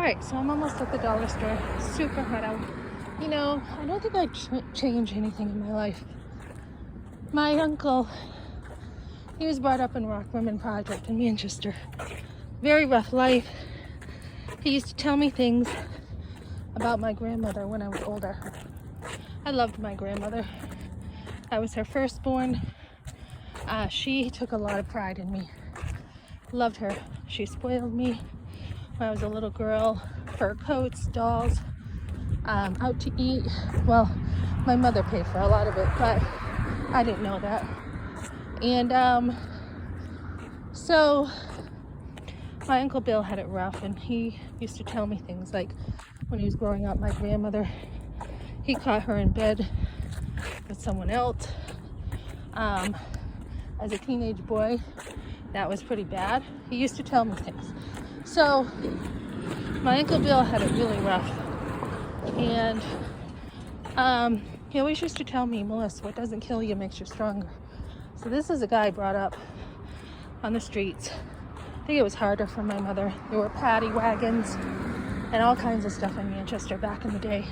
Alright, so I'm almost at the dollar store. Super hot out. You know, I don't think I'd change anything in my life. My uncle, he was brought up in Rimmon Project in Manchester. Very rough life. He used to tell me things about my grandmother when I was older. I loved my grandmother. I was her firstborn. She took a lot of pride in me. Loved her. She spoiled me when I was a little girl. Fur coats, dolls, out to eat. Well, my mother paid for a lot of it, but I didn't know that. And so my Uncle Bill had it rough, and he used to tell me things like when he was growing up, my grandmother, he caught her in bed with someone else. As a teenage boy, that was pretty bad. He used to tell me things. So my Uncle Bill had it really rough. And he always used to tell me, Melissa, what doesn't kill you makes you stronger. So this is a guy brought up on the streets. I think it was harder for my mother. There were paddy wagons and all kinds of stuff in Manchester back in the day.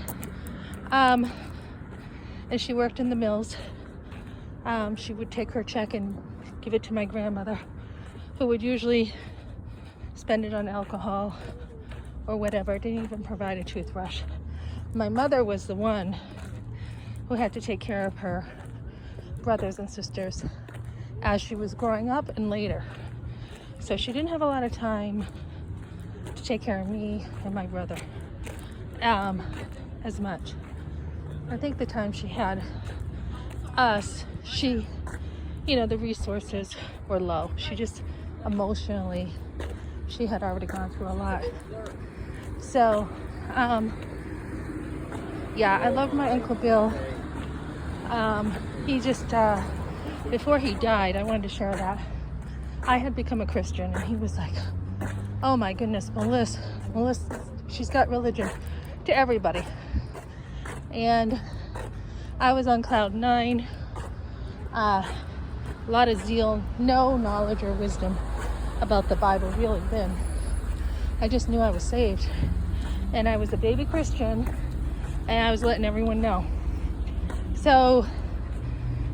And she worked in the mills. She would take her check and give it to my grandmother, who would usually spend it on alcohol or whatever. Didn't even provide a toothbrush. My mother was the one who had to take care of her brothers and sisters as she was growing up and later. So she didn't have a lot of time to take care of me and my brother as much. I think the time she had us, the resources were low. She just emotionally, she had already gone through a lot. So, I loved my Uncle Bill. He just, before he died, I wanted to share that. I had become a Christian, and he was like, oh my goodness, Melissa, she's got religion to everybody. And I was on cloud 9, a lot of zeal, no knowledge or wisdom about the Bible really then. I just knew I was saved, and I was a baby Christian, and I was letting everyone know. So,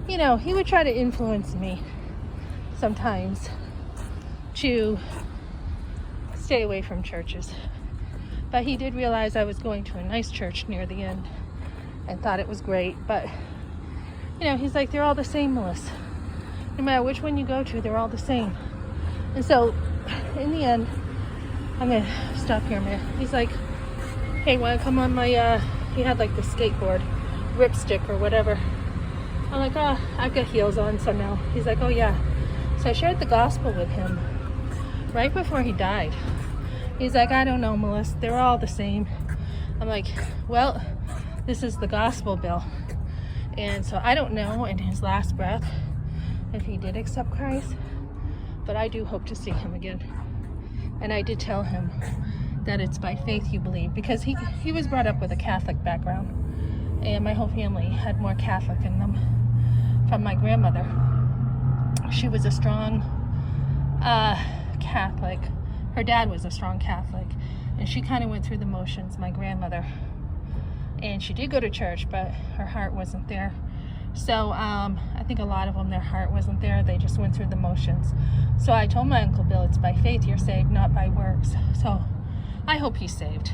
he would try to influence me sometimes to stay away from churches. But he did realize I was going to a nice church near the end and thought it was great. But, he's like, they're all the same, Melissa. No matter which one you go to, they're all the same. And so, in the end, I'm going to stop here a minute. He's like, hey, want to come on my, he had like the skateboard, ripstick or whatever. I'm like, I've got heels on, so no. He's like, oh yeah. So I shared the gospel with him right before he died. He's like, I don't know, Melissa, they're all the same. I'm like, well, this is the gospel, Bill. And so I don't know in his last breath if he did accept Christ, but I do hope to see him again. And I did tell him that it's by faith you believe, because he was brought up with a Catholic background, and my whole family had more Catholic in them from my grandmother. She was a strong Catholic. Her dad was a strong Catholic, and she kind of went through the motions, my grandmother. And she did go to church, but her heart wasn't there. So I think a lot of them, their heart wasn't there. They just went through the motions. So I told my Uncle Bill, it's by faith you're saved, not by works. So I hope he's saved.